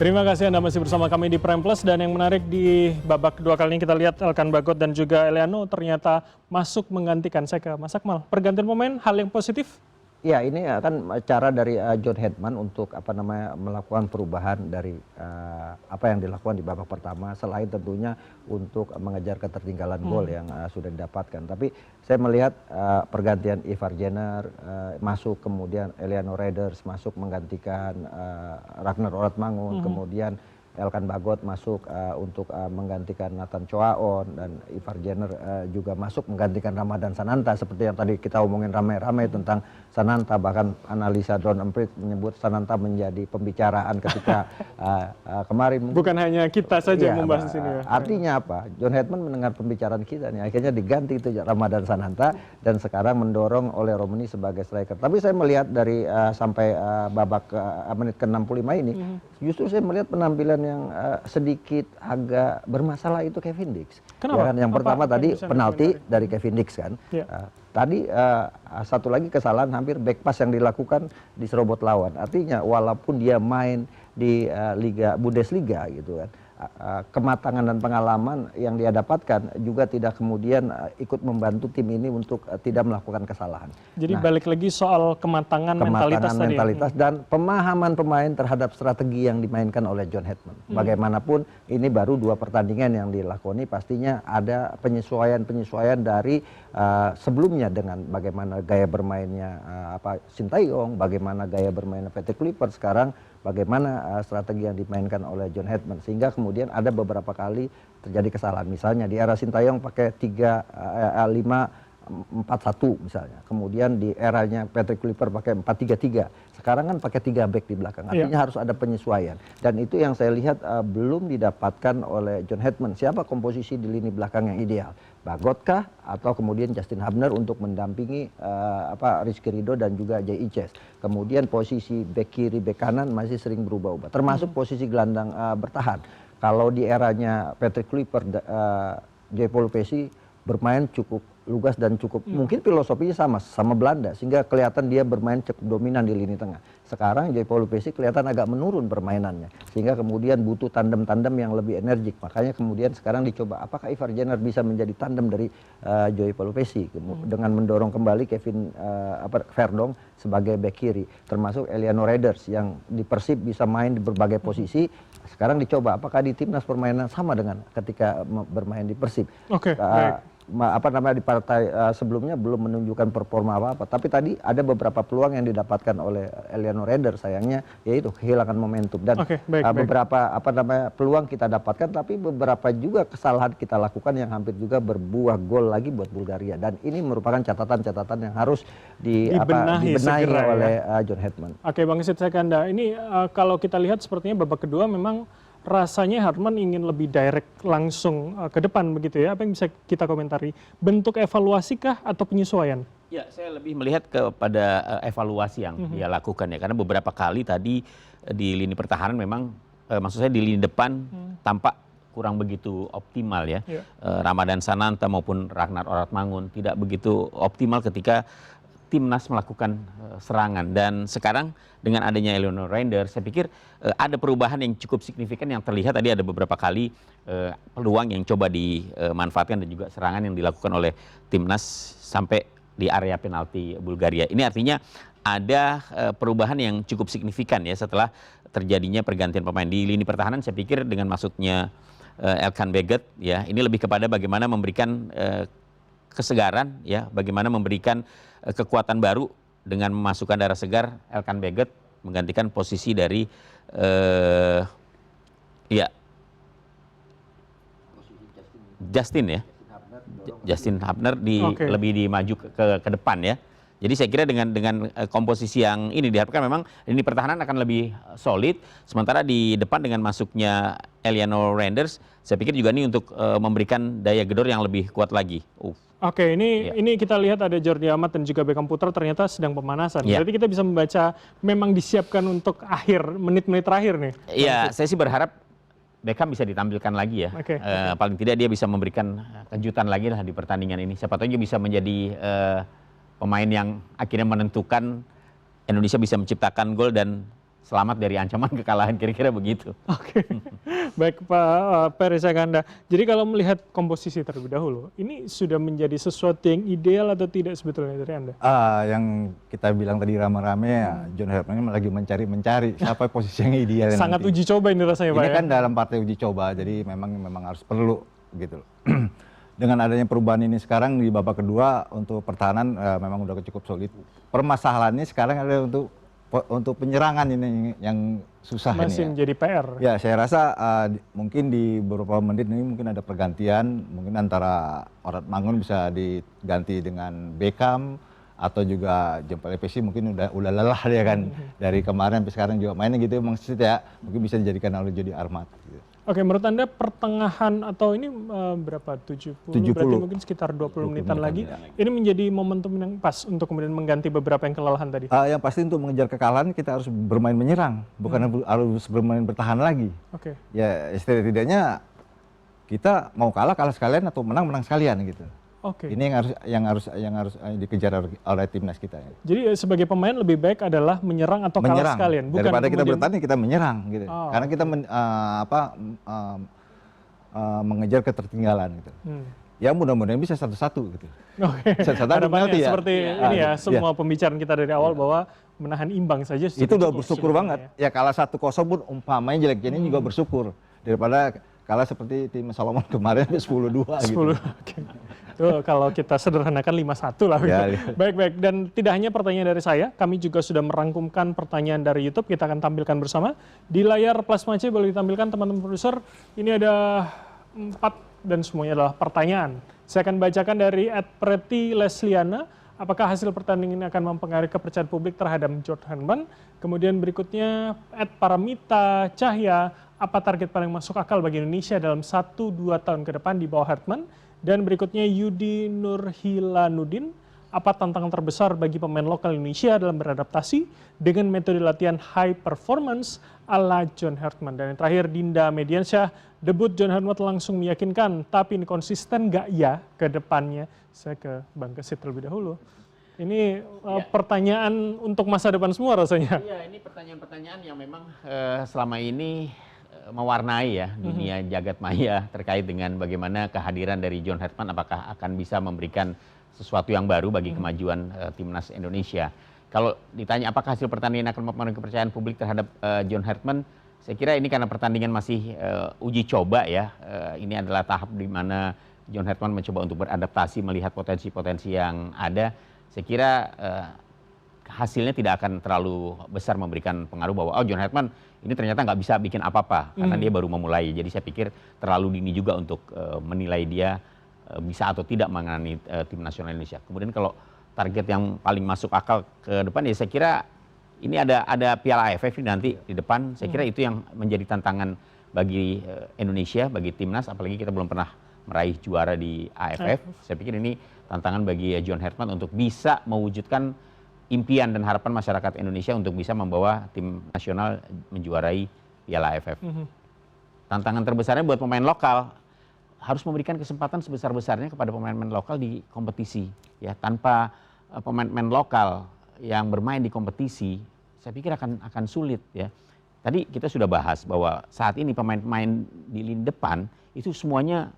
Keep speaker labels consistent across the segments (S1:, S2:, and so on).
S1: Terima kasih Anda masih bersama kami di Prime Plus, dan yang menarik di babak kedua kali ini kita lihat Elkan Bagot dan juga Eliano ternyata masuk menggantikan. Saya ke Mas Akmal, pergantian pemain hal yang positif?
S2: Ya, ini kan cara dari John Hedman untuk melakukan perubahan dari apa yang dilakukan di babak pertama, selain tentunya untuk mengejar ketertinggalan gol yang sudah didapatkan. Tapi saya melihat pergantian Ivar Jenner masuk, kemudian Eliano Reinders masuk menggantikan Ragnar Ortmangun, kemudian Elkan Bagot masuk untuk menggantikan Nathan Choaon, dan Ivar Jenner juga masuk menggantikan Ramadan Sananta, seperti yang tadi kita omongin ramai-ramai tentang Sananta. Bahkan analisa Don Emprit menyebut Sananta menjadi pembicaraan ketika kemarin.
S1: Bukan hanya kita saja yang membahas di sini ya.
S2: Artinya apa? John Hedman mendengar pembicaraan kita nih, akhirnya diganti itu Ramadan Sananta, dan sekarang mendorong oleh Romani sebagai striker. Tapi saya melihat dari sampai babak menit ke-65 ini, justru saya melihat penampilan yang sedikit agak bermasalah itu Kevin Dix.
S1: Kenapa?
S2: Ya kan? Yang pertama tadi penalti dari Kevin Dix kan.
S1: Ya.
S2: Tadi satu lagi kesalahan hampir back pass yang dilakukan diserobot lawan. Artinya walaupun dia main di Liga Bundesliga gitu kan, kematangan dan pengalaman yang dia dapatkan juga tidak kemudian ikut membantu tim ini untuk tidak melakukan kesalahan.
S1: Jadi balik lagi soal kematangan mentalitas
S2: dan pemahaman pemain terhadap strategi yang dimainkan oleh John Hedman. Bagaimanapun ini baru 2 pertandingan yang dilakoni, pastinya ada penyesuaian dari sebelumnya dengan bagaimana gaya bermainnya Sintayong, bagaimana gaya bermainnya Patrick Kluivert, sekarang bagaimana strategi yang dimainkan oleh John Hedman, sehingga kemudian ada beberapa kali terjadi kesalahan. Misalnya di era Sintayong pakai 3-5-4-1 misalnya, kemudian di eranya Patrick Kluivert pakai 4-3-3, sekarang kan pakai 3 back di belakang. Artinya harus ada penyesuaian, dan itu yang saya lihat belum didapatkan oleh John Hedman. Siapa komposisi di lini belakang yang ideal? Bagot kah, atau kemudian Justin Hubner untuk mendampingi Rizky Ridho dan juga Jay Ices. Kemudian posisi bek kiri, bek kanan masih sering berubah-ubah, termasuk posisi gelandang bertahan. Kalau di eranya Patrick Kluivert, J-Paul Pesci bermain cukup lugas dan cukup mungkin filosofinya sama Belanda, sehingga kelihatan dia bermain cukup dominan di lini tengah. Sekarang J-Paul Pesci kelihatan agak menurun permainannya, sehingga kemudian butuh tandem-tandem yang lebih energik. Makanya kemudian sekarang dicoba apakah Ivar Jenner bisa menjadi tandem dari J-Paul Pesci dengan mendorong kembali Kevin Verdonk sebagai bek kiri, termasuk Eliano Reinders yang di Persib bisa main di berbagai posisi. Sekarang dicoba apakah di timnas permainan sama dengan ketika bermain di Persib. Di partai sebelumnya belum menunjukkan performa apa-apa, tapi tadi ada beberapa peluang yang didapatkan oleh Eliano Reinders, sayangnya yaitu kehilangan momentum, dan beberapa peluang kita dapatkan, tapi beberapa juga kesalahan kita lakukan yang hampir juga berbuah gol lagi buat Bulgaria, dan ini merupakan catatan-catatan yang harus dibenahi oleh John Hedman.
S1: Oke, Bang Isid, saya ke Anda. Ini kalau kita lihat sepertinya babak kedua memang rasanya Hedman ingin lebih direct langsung ke depan begitu ya. Apa yang bisa kita komentari? Bentuk evaluasi kah atau penyesuaian?
S3: Ya, saya lebih melihat kepada evaluasi yang dia lakukan ya. Karena beberapa kali tadi di lini pertahanan memang, maksud saya di lini depan tampak kurang begitu optimal ya. Ramadan Sananta maupun Ragnar Ortmangun tidak begitu optimal ketika timnas melakukan serangan. Dan sekarang dengan adanya Eliano Reinders, saya pikir ada perubahan yang cukup signifikan yang terlihat. Tadi ada beberapa kali peluang yang coba dimanfaatkan, dan juga serangan yang dilakukan oleh timnas sampai di area penalti Bulgaria. Ini artinya ada perubahan yang cukup signifikan ya setelah terjadinya pergantian pemain di lini pertahanan. Saya pikir dengan masuknya Elkan Bagot ya, ini lebih kepada bagaimana memberikan kesegaran ya, bagaimana memberikan kekuatan baru dengan memasukkan darah segar Elkan Bagot menggantikan posisi dari Justin Hubner lebih dimaju ke depan ya. Jadi saya kira dengan komposisi yang ini diharapkan memang lini pertahanan akan lebih solid. Sementara di depan dengan masuknya Eliano Reinders, saya pikir juga ini untuk memberikan daya gedor yang lebih kuat lagi.
S1: Oke, ini kita lihat ada Jordi Amat dan juga Beckham Putra ternyata sedang pemanasan. Berarti kita bisa membaca memang disiapkan untuk menit-menit terakhir nih.
S3: Iya, saya sih berharap Beckham bisa ditampilkan lagi ya. Paling tidak dia bisa memberikan kejutan lagi lah di pertandingan ini. Siapa tahu dia bisa menjadi pemain yang akhirnya menentukan Indonesia bisa menciptakan gol dan selamat dari ancaman kekalahan, kira-kira begitu.
S1: Oke, baik Pak Peri Saganda. Jadi kalau melihat komposisi terlebih dahulu, ini sudah menjadi sesuatu yang ideal atau tidak sebetulnya dari Anda?
S4: Yang kita bilang tadi rame-rame ya, John Herdman ini lagi mencari siapa posisi yang ideal.
S1: Sangat
S4: nanti.
S1: uji coba ini rasanya Pak
S4: Ini
S1: ya?
S4: kan dalam partai uji coba, jadi memang harus perlu gitu. Dengan adanya perubahan ini sekarang di babak kedua untuk pertahanan memang udah cukup solid. Permasalahannya sekarang adalah untuk penyerangan ini yang susah
S1: masih
S4: ini
S1: menjadi PR.
S4: Ya, saya rasa mungkin di beberapa menit ini mungkin ada pergantian, mungkin antara Orat Mangun bisa diganti dengan Beckham atau juga Jempol Epesi mungkin udah lelah dia kan dari kemarin sampai sekarang juga mainnya gitu maksud ya, mungkin bisa dijadikan oleh Jody Armat gitu.
S1: Oke, menurut Anda pertengahan atau ini berapa? 70, berarti mungkin sekitar 20 menitan lagi.
S4: Ya.
S1: Ini menjadi momentum yang pas untuk kemudian mengganti beberapa yang kelelahan tadi.
S4: Yang pasti untuk mengejar kekalahan kita harus bermain menyerang, bukan harus bermain bertahan lagi.
S1: Oke.
S4: Ya, setidaknya kita mau kalah sekalian atau menang sekalian gitu.
S1: Oke.
S4: Ini yang harus dikejar oleh timnas kita.
S1: Jadi sebagai pemain lebih baik adalah menyerang atau kalah sekalian, bukan
S4: daripada kita
S1: kemudian
S4: bertanding kita menyerang gitu. Karena kita mengejar ketertinggalan gitu. Ya mudah-mudahan bisa 1-1 gitu.
S1: Oke.
S4: Harapannya
S1: ya. Seperti ini ya, semua pembicaraan kita dari awal bahwa menahan imbang saja
S4: itu udah bersyukur banget. Ya kalah 1-0 pun umpamanya jelek ini juga bersyukur daripada kalah seperti tim Solomon kemarin 10-2 gitu.
S1: 10. Oke. Itu kalau kita sederhanakan 5-1 lah.
S4: Ya,
S1: Baik. Dan tidak hanya pertanyaan dari saya, kami juga sudah merangkumkan pertanyaan dari YouTube. Kita akan tampilkan bersama. Di layar plasma C boleh ditampilkan teman-teman produser. Ini ada 4 dan semuanya adalah pertanyaan. Saya akan bacakan dari @preti_lesliana. Apakah hasil pertandingan ini akan mempengaruhi kepercayaan publik terhadap John Herdman? Kemudian berikutnya @paramita Cahya. Apa target paling masuk akal bagi Indonesia dalam 1-2 tahun ke depan di bawah Herdman? Dan berikutnya Yudi Nurhilanuddin, apa tantangan terbesar bagi pemain lokal Indonesia dalam beradaptasi dengan metode latihan high performance ala John Herdman? Dan yang terakhir Dinda Mediansyah, debut John Herdman langsung meyakinkan, tapi ini konsisten nggak ya ke depannya? Saya ke Bang Kesit terlebih dahulu. Ini pertanyaan untuk masa depan semua rasanya.
S3: Iya, ini pertanyaan-pertanyaan yang memang selama ini mewarnai ya dunia jagat maya terkait dengan bagaimana kehadiran dari John Herdman, apakah akan bisa memberikan sesuatu yang baru bagi kemajuan timnas Indonesia. Kalau ditanya apakah hasil pertandingan akan mempengaruhi kepercayaan publik terhadap John Herdman, saya kira ini karena pertandingan masih uji coba ya. Ini adalah tahap di mana John Herdman mencoba untuk beradaptasi, melihat potensi-potensi yang ada. Saya kira hasilnya tidak akan terlalu besar memberikan pengaruh bahwa John Herdman ini ternyata nggak bisa bikin apa-apa karena dia baru memulai. Jadi saya pikir terlalu dini juga untuk menilai dia bisa atau tidak menangani tim nasional Indonesia. Kemudian kalau target yang paling masuk akal ke depan ya saya kira ini ada Piala AFF nanti di depan. Saya kira itu yang menjadi tantangan bagi Indonesia, bagi timnas, apalagi kita belum pernah meraih juara di AFF. Saya pikir ini tantangan bagi John Herdman untuk bisa mewujudkan impian dan harapan masyarakat Indonesia untuk bisa membawa tim nasional menjuarai Piala AFF. Tantangan terbesarnya buat pemain lokal harus memberikan kesempatan sebesar-besarnya kepada pemain-pemain lokal di kompetisi. Ya, tanpa pemain-pemain lokal yang bermain di kompetisi, saya pikir akan sulit ya. Tadi kita sudah bahas bahwa saat ini pemain-pemain di lini depan itu semuanya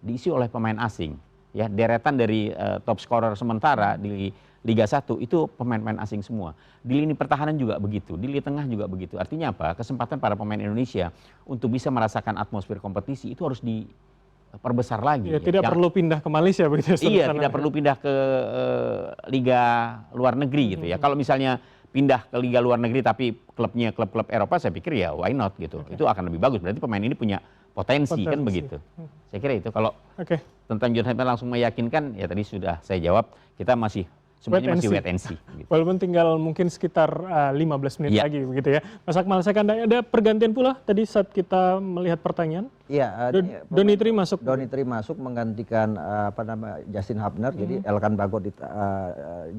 S3: diisi oleh pemain asing. Ya, deretan dari top scorer sementara di Liga 1 itu pemain-pemain asing semua. Di lini pertahanan juga begitu, di lini tengah juga begitu. Artinya apa? Kesempatan para pemain Indonesia untuk bisa merasakan atmosfer kompetisi itu harus diperbesar lagi.
S1: Ya, tidak perlu pindah ke Malaysia begitu.
S3: Iya, tidak perlu pindah ke liga luar negeri gitu ya. Kalau misalnya pindah ke liga luar negeri tapi klubnya klub-klub Eropa, saya pikir ya why not gitu. Itu akan lebih bagus. Berarti pemain ini punya potensi kan begitu. Saya kira itu. Kalau tentang John Herdman langsung meyakinkan, ya tadi sudah saya jawab. Kita semuanya masih wait and see. Gitu.
S1: Walaupun tinggal mungkin sekitar 15 menit lagi begitu ya. Mas Akmal, saya ada pergantian pula tadi saat kita melihat pertanyaan.
S2: Iya,
S1: Donitri masuk.
S2: Donitri masuk menggantikan Justin Hubner. Jadi Elkan Bagot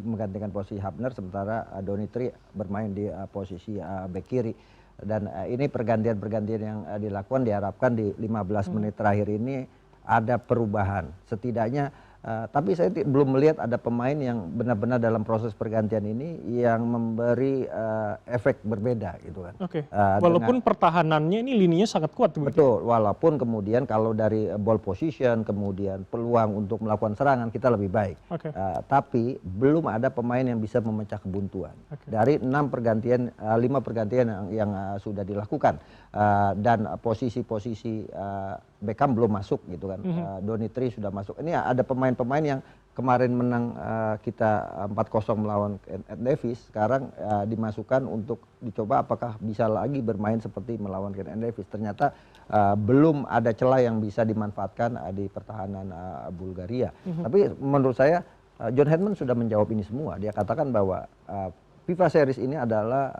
S2: menggantikan posisi Hubner, sementara Donitri bermain di posisi bek kiri. Dan ini pergantian-pergantian yang dilakukan diharapkan di 15 menit terakhir ini ada perubahan. Setidaknya Tapi saya belum melihat ada pemain yang benar-benar dalam proses pergantian ini yang memberi efek berbeda gitu kan.
S1: Oke. Walaupun pertahanannya ini lininya sangat kuat.
S2: Betul. Walaupun kemudian kalau dari ball position, kemudian peluang untuk melakukan serangan kita lebih baik. Tapi belum ada pemain yang bisa memecah kebuntuan. Dari 5 pergantian yang sudah dilakukan dan posisi-posisi Beckham belum masuk gitu kan. Donitri sudah masuk. Ini ada pemain-pemain yang kemarin menang kita 4-0 melawan Ken Davis, sekarang dimasukkan untuk dicoba apakah bisa lagi bermain seperti melawan Ken Davis. Ternyata belum ada celah yang bisa dimanfaatkan di pertahanan Bulgaria. Tapi menurut saya John Hedman sudah menjawab ini semua. Dia katakan bahwa FIFA Series ini adalah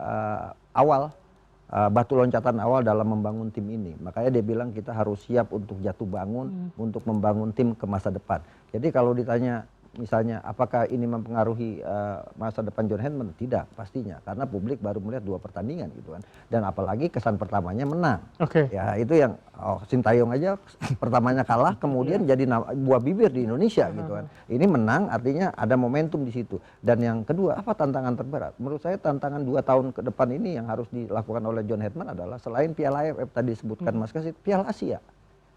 S2: batu loncatan awal dalam membangun tim ini. Makanya dia bilang kita harus siap untuk jatuh bangun, untuk membangun tim ke masa depan. Jadi kalau ditanya misalnya apakah ini mempengaruhi masa depan John Hedman? Tidak, pastinya. Karena publik baru melihat 2 pertandingan gitu kan. Dan apalagi kesan pertamanya menang. Ya itu yang Sintayong aja pertamanya kalah, kemudian jadi buah bibir di Indonesia gitu kan. Ini menang artinya ada momentum di situ. Dan yang kedua, apa tantangan terberat? Menurut saya tantangan 2 tahun ke depan ini yang harus dilakukan oleh John Hedman adalah selain Piala AFF tadi disebutkan Mas Kasit, Piala Asia.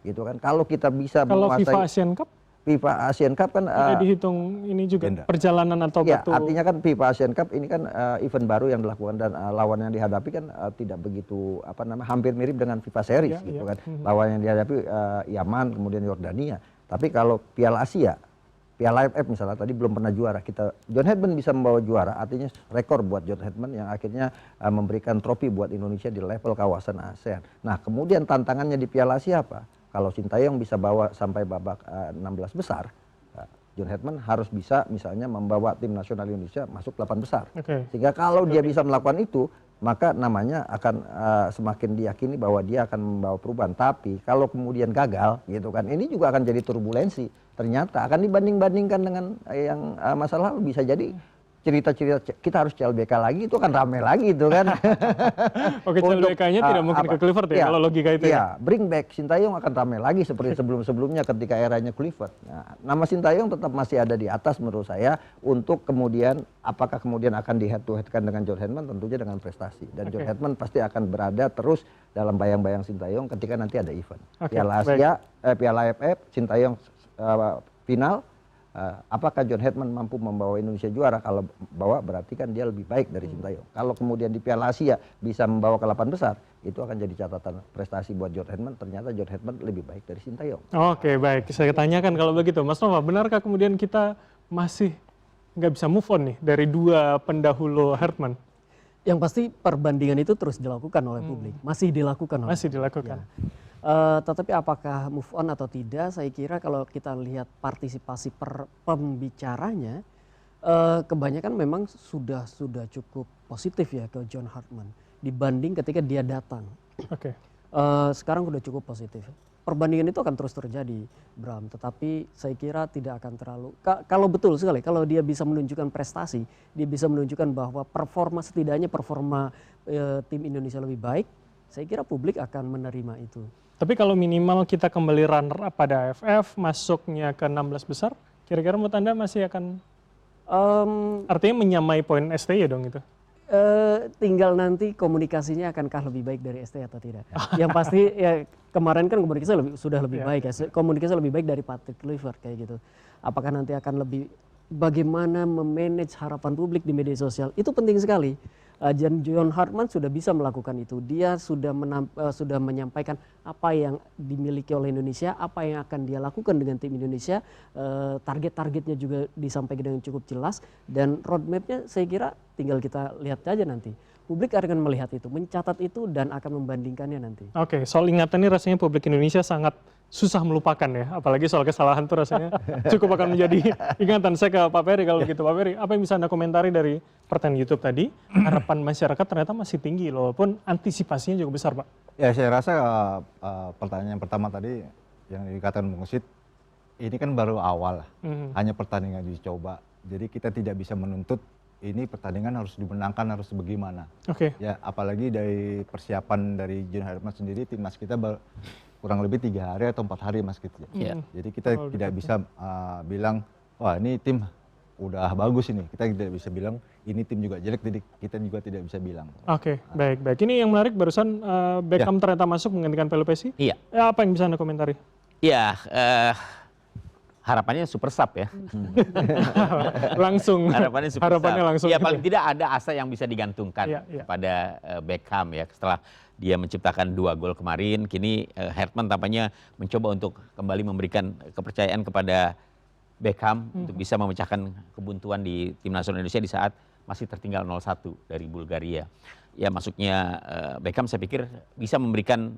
S2: Gitu kan. Kalau kita bisa menguasai
S1: FIFA Asian Cup?
S2: FIFA Asian Cup kan
S1: dihitung ini juga perjalanan atau
S2: ya,
S1: batu.
S2: artinya kan FIFA Asian Cup ini kan event baru yang dilakukan dan lawan yang dihadapi kan tidak begitu hampir mirip dengan FIFA Series gitu kan. Lawan yang dihadapi Yaman kemudian Yordania. Tapi kalau Piala Asia, Piala AFF misalnya tadi belum pernah juara, John Hedman bisa membawa juara, artinya rekor buat John Hedman yang akhirnya memberikan trofi buat Indonesia di level kawasan ASEAN. Nah, kemudian tantangannya di Piala Asia apa? Kalau Sintayong bisa bawa sampai babak 16 besar, John Hedman harus bisa misalnya membawa tim nasional Indonesia masuk 8 besar. Sehingga kalau dia bisa melakukan itu, maka namanya akan semakin diyakini bahwa dia akan membawa perubahan. Tapi kalau kemudian gagal gitu kan, ini juga akan jadi turbulensi. Ternyata akan dibanding-bandingkan dengan yang masa lalu, bisa jadi cerita-cerita kita harus CLBK lagi itu kan rame lagi itu kan.
S1: Oke, CLBK-nya tidak mungkin ke Kluivert ya, kalau logika itu ya.
S2: Bring back Sintayong akan rame lagi seperti sebelum-sebelumnya ketika eranya Kluivert. Nah, nama Sintayong tetap masih ada di atas menurut saya untuk kemudian apakah kemudian akan di head to head-kan dengan John Hedman, tentunya dengan prestasi. Dan John Hedman pasti akan berada terus dalam bayang-bayang Sintayong ketika nanti ada event. Piala Asia, Piala AFF, Sintayong final. Apakah John Hedman mampu membawa Indonesia juara? Kalau bawa berarti kan dia lebih baik dari Sintayong. Kalau kemudian di Piala Asia bisa membawa ke 8 besar, itu akan jadi catatan prestasi buat John Hedman. Ternyata John Hedman lebih baik dari Sintayong.
S1: Oke, baik. Saya tanyakan kalau begitu. Mas Nova, benarkah kemudian kita masih nggak bisa move on nih dari 2 pendahulu Hedman?
S5: Yang pasti perbandingan itu terus dilakukan oleh publik. Masih dilakukan oleh
S1: Masih dilakukan.
S5: Ya. Tetapi apakah move on atau tidak, saya kira kalau kita lihat partisipasi pembicaranya, kebanyakan memang sudah cukup positif ya ke John Hedman dibanding ketika dia datang. Sekarang sudah cukup positif. Perbandingan itu akan terus terjadi, Bram. Tetapi saya kira tidak akan terlalu. Kalau betul sekali, kalau dia bisa menunjukkan prestasi, dia bisa menunjukkan bahwa setidaknya performa tim Indonesia lebih baik, saya kira publik akan menerima itu.
S1: Tapi kalau minimal kita kembali runner up pada AFF, masuknya ke 16 besar, kira-kira menurut Anda masih akan artinya menyamai poin STY dong itu?
S5: Tinggal nanti komunikasinya akankah lebih baik dari STY atau tidak. Yang pasti ya kemarin kan komunikasi sudah lebih baik ya. Komunikasi lebih baik dari Patrick Kluivert kayak gitu. Apakah nanti akan lebih bagaimana memanage harapan publik di media sosial, itu penting sekali. John Hedman sudah bisa melakukan itu. Dia sudah menyampaikan apa yang dimiliki oleh Indonesia, apa yang akan dia lakukan dengan tim Indonesia. Target-targetnya juga disampaikan dengan cukup jelas. Dan roadmap-nya saya kira tinggal kita lihat saja nanti. Publik akan melihat itu, mencatat itu dan akan membandingkannya nanti.
S1: Oke, soal ingatan ini rasanya publik Indonesia sangat susah melupakan ya. Apalagi soal kesalahan itu rasanya cukup akan menjadi ingatan. Saya ke Pak Peri kalau gitu. Pak Peri, apa yang bisa Anda komentari dari pertanyaan YouTube tadi? Harapan masyarakat ternyata masih tinggi loh, walaupun antisipasinya juga besar, Pak.
S4: Ya, saya rasa pertanyaan yang pertama tadi yang dikatakan Bung Usit, ini kan baru awal, hanya pertandingan dicoba. Jadi kita tidak bisa menuntut ini pertandingan harus dimenangkan, harus bagaimana.
S1: Oke.
S4: Ya, apalagi dari persiapan dari John Herdman sendiri, timnas kita kurang lebih 3 hari atau 4 hari Mas gitu.
S3: Iya.
S4: Jadi kita tidak bisa bilang, wah ini tim udah bagus ini. Kita tidak bisa bilang ini tim juga jelek, jadi kita juga tidak bisa bilang.
S1: Oke, baik. Ini yang menarik barusan Beckham ternyata masuk menggantikan Pelopessi.
S3: Iya.
S1: Apa yang bisa Anda komentari?
S3: Iya, harapannya super sub ya.
S1: Langsung.
S3: Harapannya super
S1: Harapannya
S3: sub.
S1: langsung.
S3: Ya paling tidak ada asa yang bisa digantungkan
S1: Iya, iya.
S3: kepada Beckham ya. Setelah dia menciptakan 2 gol kemarin, kini Herdman tampaknya mencoba untuk kembali memberikan kepercayaan kepada Beckham untuk bisa memecahkan kebuntuan di tim nasional Indonesia di saat masih tertinggal 0-1 dari Bulgaria. Ya masuknya Beckham saya pikir bisa memberikan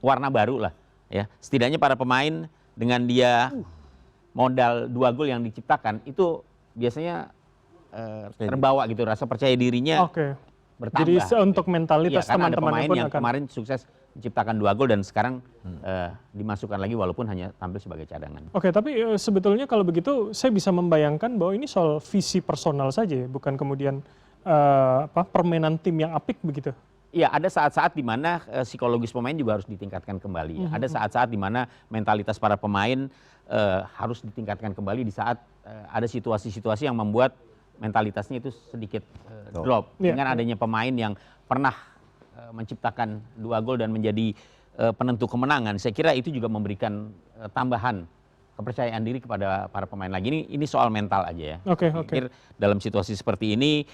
S3: warna baru lah ya. Setidaknya para pemain dengan dia modal 2 gol yang diciptakan itu biasanya terbawa gitu, rasa percaya dirinya bertambah.
S1: Jadi untuk mentalitas
S3: Iya, karena ada
S1: teman-teman
S3: pemain
S1: pun
S3: yang
S1: akan
S3: kemarin sukses menciptakan 2 gol dan sekarang dimasukkan lagi walaupun hanya tampil sebagai cadangan.
S1: Oke, tapi sebetulnya kalau begitu saya bisa membayangkan bahwa ini soal visi personal saja, bukan kemudian permainan tim yang apik begitu.
S3: Iya, ada saat-saat di mana psikologis pemain juga harus ditingkatkan kembali. Ada saat-saat di mana mentalitas para pemain harus ditingkatkan kembali di saat ada situasi-situasi yang membuat mentalitasnya itu sedikit drop. Dengan adanya pemain yang pernah menciptakan 2 gol dan menjadi penentu kemenangan, saya kira itu juga memberikan tambahan kepercayaan diri kepada para pemain lagi. Ini soal mental aja ya. Saya pikir dalam situasi seperti ini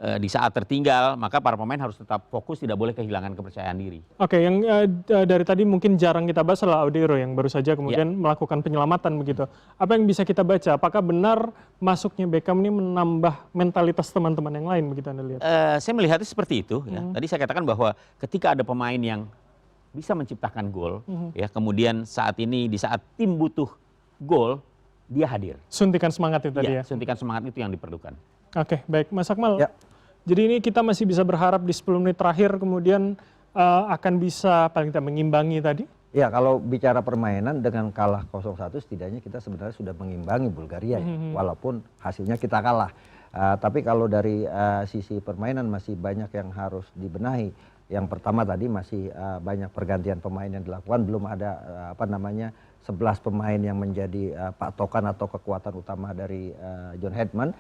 S3: di saat tertinggal, maka para pemain harus tetap fokus, tidak boleh kehilangan kepercayaan diri.
S1: Oke, yang dari tadi mungkin jarang kita bahas adalah Audero yang baru saja kemudian melakukan penyelamatan begitu. Apa yang bisa kita baca? Apakah benar masuknya Beckham ini menambah mentalitas teman-teman yang lain begitu Anda lihat?
S3: Saya melihatnya seperti itu. Ya. Tadi saya katakan bahwa ketika ada pemain yang bisa menciptakan gol, ya kemudian saat ini di saat tim butuh gol, dia hadir.
S1: Suntikan semangat itu tadi ya?
S3: Suntikan semangat itu yang diperlukan.
S1: Oke, baik. Mas Akmal,
S2: Ya.
S1: Jadi ini kita masih bisa berharap di 10 menit terakhir kemudian akan bisa paling tidak mengimbangi tadi?
S2: Ya, kalau bicara permainan dengan kalah 0-1 setidaknya kita sebenarnya sudah mengimbangi Bulgaria ya, walaupun hasilnya kita kalah. Tapi kalau dari sisi permainan masih banyak yang harus dibenahi. Yang pertama tadi masih banyak pergantian pemain yang dilakukan, belum ada 11 pemain yang menjadi patokan atau kekuatan utama dari John Herdman,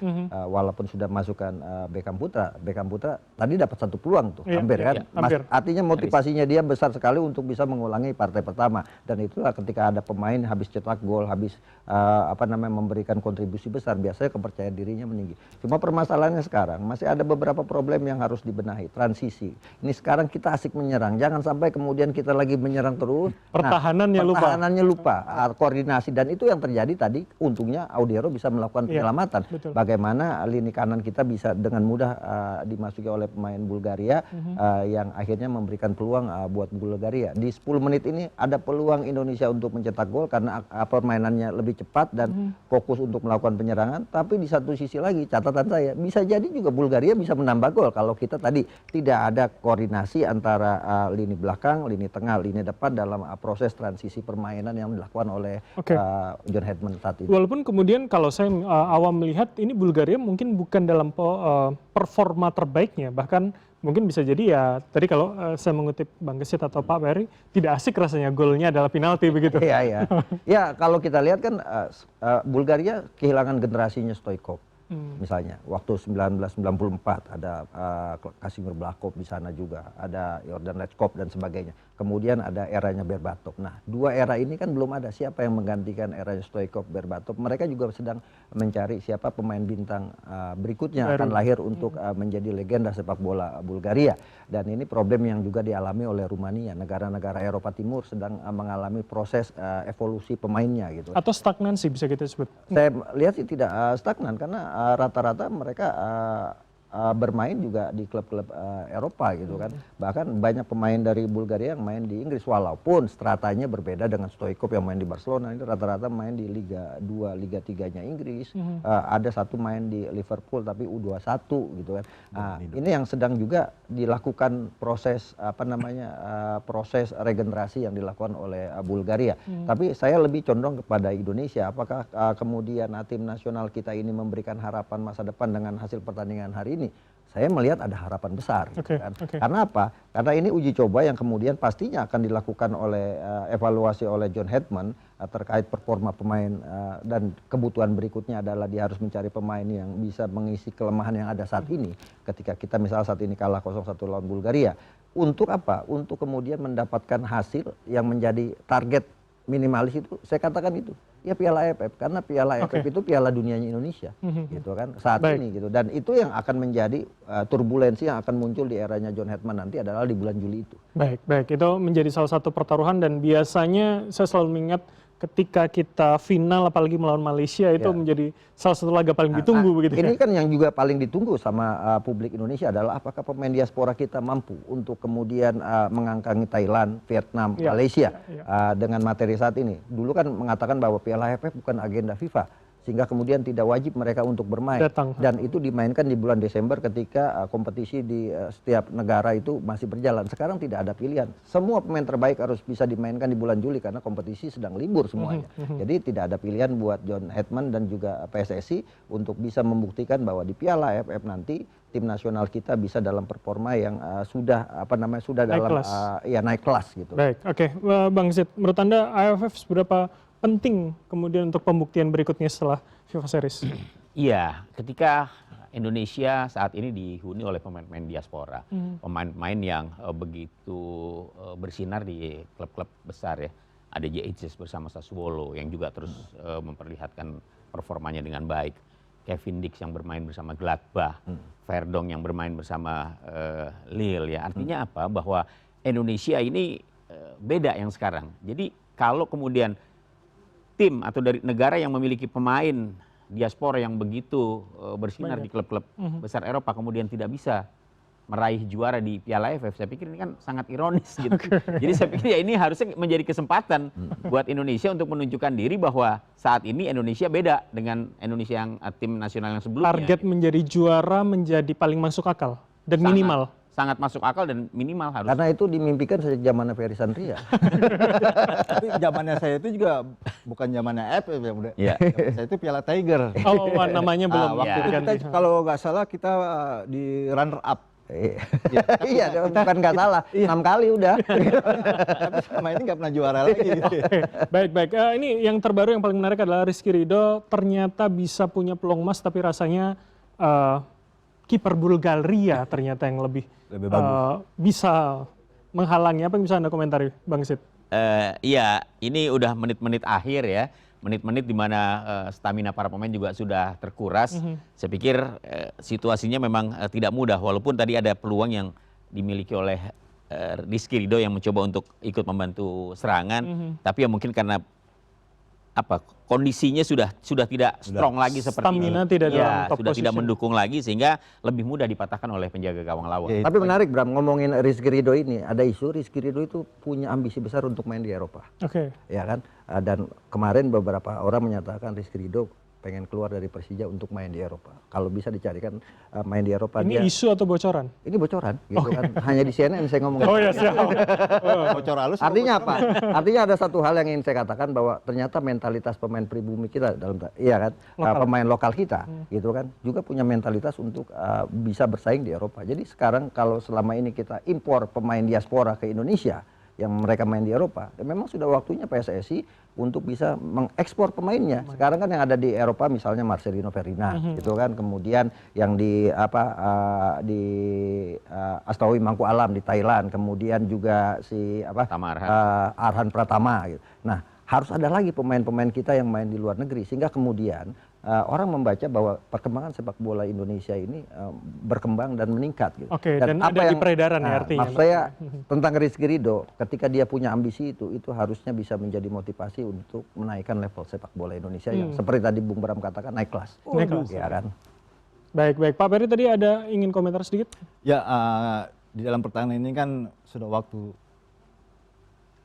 S2: walaupun sudah masukkan Beckham Putra. Beckham Putra tadi dapat 1 peluang tuh, hampir kan. Artinya motivasinya dia besar sekali untuk bisa mengulangi partai pertama. Dan itulah ketika ada pemain habis cetak gol, habis memberikan kontribusi besar, biasanya kepercayaan dirinya meninggi. Cuma permasalahannya sekarang masih ada beberapa problem yang harus dibenahi. Transisi. Ini sekarang kita asik menyerang, jangan sampai kemudian kita lagi menyerang terus. Pertahanannya lupa. Koordinasi, dan itu yang terjadi tadi. Untungnya Audero bisa melakukan penyelamatan. Bagaimana lini kanan kita bisa dengan mudah dimasuki oleh pemain Bulgaria yang akhirnya memberikan peluang buat Bulgaria. Di 10 menit ini ada peluang Indonesia untuk mencetak gol karena permainannya lebih cepat dan fokus untuk melakukan penyerangan. Tapi di satu sisi lagi catatan saya, bisa jadi juga Bulgaria bisa menambah gol kalau kita tadi tidak ada koordinasi antara lini belakang, lini tengah, lini depan dalam proses transisi permainan yang dilakukan oleh John Herdman saat ini.
S1: Walaupun kemudian kalau saya awam melihat ini Bulgaria mungkin bukan dalam performa terbaiknya, bahkan mungkin bisa jadi ya tadi kalau saya mengutip Bang Gesit atau Pak Ferry, tidak asik rasanya golnya adalah penalti begitu.
S2: Iya. Ya kalau kita lihat kan Bulgaria kehilangan generasinya Stoichkov. Misalnya waktu 1994 ada Kasimir Blakov di sana juga, ada Jordan Lechkov dan sebagainya. Kemudian ada eranya Berbatov. Nah, 2 era ini kan belum ada siapa yang menggantikan eranya Stoichkov, Berbatov. Mereka juga sedang mencari siapa pemain bintang berikutnya akan lahir untuk menjadi legenda sepak bola Bulgaria. Dan ini problem yang juga dialami oleh Rumania. Negara-negara Eropa Timur sedang mengalami proses evolusi pemainnya gitu.
S1: Atau stagnansi bisa kita sebut.
S2: Saya lihat sih tidak stagnan karena rata-rata mereka bermain juga di klub-klub Eropa gitu kan. Bahkan banyak pemain dari Bulgaria yang main di Inggris walaupun stratanya berbeda dengan Stoichkov yang main di Barcelona. Ini rata-rata main di Liga 2, Liga 3-nya Inggris. Ada satu main di Liverpool tapi U21 gitu kan. Ini yang sedang juga dilakukan proses proses regenerasi yang dilakukan oleh Bulgaria. Tapi saya lebih condong kepada Indonesia. Apakah kemudian tim nasional kita ini memberikan harapan masa depan dengan hasil pertandingan hari ini? Saya melihat ada harapan besar. Gitu kan. Karena apa? Karena ini uji coba yang kemudian pastinya akan dilakukan oleh evaluasi oleh John Hedman terkait performa pemain dan kebutuhan berikutnya adalah dia harus mencari pemain yang bisa mengisi kelemahan yang ada saat ini. Ketika kita misalnya saat ini kalah 0-1 lawan Bulgaria. Untuk apa? Untuk kemudian mendapatkan hasil yang menjadi target minimalis itu, saya katakan itu ya Piala AFF, karena Piala AFF itu Piala Dunianya Indonesia gitu kan saat ini gitu, dan itu yang akan menjadi turbulensi yang akan muncul di eranya John Hedman nanti adalah di bulan Juli itu. Baik,
S1: itu menjadi salah satu pertaruhan dan biasanya saya selalu mengingat ketika kita final apalagi melawan Malaysia itu menjadi salah satu laga paling ditunggu begitu.
S2: Ini kan yang juga paling ditunggu sama publik Indonesia adalah apakah pemain diaspora kita mampu untuk kemudian mengangkangi Thailand, Vietnam, Malaysia dengan materi saat ini. Dulu kan mengatakan bahwa Piala AFF bukan agenda FIFA sehingga kemudian tidak wajib mereka untuk bermain. Dan itu dimainkan di bulan Desember ketika kompetisi di setiap negara itu masih berjalan. Sekarang tidak ada pilihan. Semua pemain terbaik harus bisa dimainkan di bulan Juli karena kompetisi sedang libur semuanya. Jadi tidak ada pilihan buat John Hedman dan juga PSSI untuk bisa membuktikan bahwa di Piala AFF nanti tim nasional kita bisa dalam performa yang sudah dalam naik kelas gitu.
S1: Baik, Bang Zid, menurut Anda AFF seberapa penting kemudian untuk pembuktian berikutnya setelah FIFA Series?
S3: Iya, ketika Indonesia saat ini dihuni oleh pemain-pemain diaspora, pemain-pemain yang begitu bersinar di klub-klub besar ya. Ada JHS bersama Sassuolo yang juga terus memperlihatkan performanya dengan baik. Kevin Dix yang bermain bersama Gladbach, Verdong yang bermain bersama Lille ya. Artinya apa? Bahwa Indonesia ini beda yang sekarang. Jadi kalau kemudian tim atau dari negara yang memiliki pemain diaspora yang begitu bersinar di klub-klub besar Eropa kemudian tidak bisa meraih juara di Piala AFF, saya pikir ini kan sangat ironis gitu. Jadi saya pikir ya ini harusnya menjadi kesempatan buat Indonesia untuk menunjukkan diri bahwa saat ini Indonesia beda dengan Indonesia yang tim nasional yang sebelumnya.
S1: Target menjadi juara menjadi paling masuk akal dan minimal.
S3: Sangat masuk akal dan minimal harus.
S2: Karena itu dimimpikan sejak zamannya Ferry Sandria.
S4: Tapi zamannya saya itu juga bukan zamannya AFF ya udah.
S3: Iya.
S4: Saya itu Piala Tiger.
S1: Oh, namanya belum.
S4: Waktu itu kita, kalau nggak salah kita di runner up.
S2: Iya, bukan nggak salah. 6 kali udah.
S4: Tapi selama ini nggak pernah juara lagi. Gitu.
S1: Baik. Ini yang terbaru yang paling menarik adalah Rizky Ridho ternyata bisa punya peluang emas tapi rasanya kiper Bulgaria ternyata yang lebih bagus. Bisa menghalangi. Apa yang bisa Anda komentari, Bang Zid?
S3: Iya, ini udah menit-menit akhir ya. Menit-menit di mana stamina para pemain juga sudah terkuras. Saya pikir situasinya memang tidak mudah. Walaupun tadi ada peluang yang dimiliki oleh Rizky Ridho yang mencoba untuk ikut membantu serangan. Tapi ya mungkin karena kondisinya sudah tidak strong lagi seperti
S1: stamina tidak dalam top
S3: sudah
S1: position.
S3: tidak mendukung lagi sehingga lebih mudah dipatahkan oleh penjaga gawang lawan.
S2: Tapi menarik Bram, ngomongin Rizky Ridho ini, ada isu Rizky Ridho itu punya ambisi besar untuk main di Eropa. Ya kan? Dan kemarin beberapa orang menyatakan Rizky Ridho pengen keluar dari Persija untuk main di Eropa. Kalau bisa dicarikan main di Eropa.
S1: Ini isu atau bocoran?
S2: Ini bocoran, gitu kan. Hanya di CNN saya ngomong.
S1: Oh ya siap.
S4: Bocor halus.
S2: Artinya apa? Artinya ada satu hal yang ingin saya katakan bahwa ternyata mentalitas pemain pribumi kita kan, pemain lokal kita, gitu kan, juga punya mentalitas untuk bisa bersaing di Eropa. Jadi sekarang kalau selama ini kita impor pemain diaspora ke Indonesia yang mereka main di Eropa, memang sudah waktunya PSSI untuk bisa mengekspor pemainnya. Sekarang kan yang ada di Eropa misalnya Marcelino Ferdinand, gitu kan, kemudian yang di Astawi Mangku Alam di Thailand, kemudian juga si Arhan Pratama. Gitu. Nah, harus ada lagi pemain-pemain kita yang main di luar negeri sehingga kemudian orang membaca bahwa perkembangan sepak bola Indonesia ini berkembang dan meningkat. Gitu.
S1: Dan ada di peredaran ya artinya.
S2: Maksud saya tentang Rizky Ridho, ketika dia punya ambisi itu harusnya bisa menjadi motivasi untuk menaikkan level sepak bola Indonesia yang seperti tadi Bung Bram katakan naik kelas.
S1: Naik kelas.
S2: Ya kan?
S1: Baik, baik. Pak Peri tadi ada ingin komentar sedikit?
S4: Ya, di dalam pertandingan ini kan sudah waktu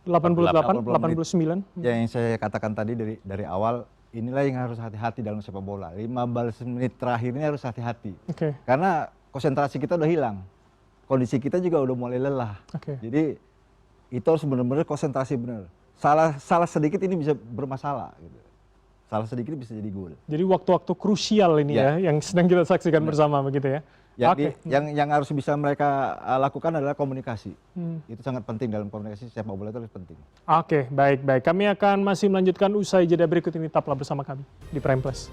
S1: 88,
S4: 89.
S1: 89.
S4: Ya, yang saya katakan tadi dari awal, inilah yang harus hati-hati dalam sepak bola. 15 menit terakhir ini harus hati-hati.
S1: Oke.
S4: Karena konsentrasi kita udah hilang. Kondisi kita juga udah mulai lelah.
S1: Oke.
S4: Jadi itu harus benar-benar konsentrasi benar. Salah sedikit ini bisa bermasalah gitu. Salah sedikit bisa jadi gol.
S1: Jadi waktu-waktu krusial ini ya, yang sedang kita saksikan bersama begitu ya.
S4: Yang harus bisa mereka lakukan adalah komunikasi. Itu sangat penting dalam komunikasi sepak bola, itu penting.
S1: Oke, baik, baik. Kami akan masih melanjutkan usai jeda berikut ini. Tetaplah bersama kami di Prime Plus.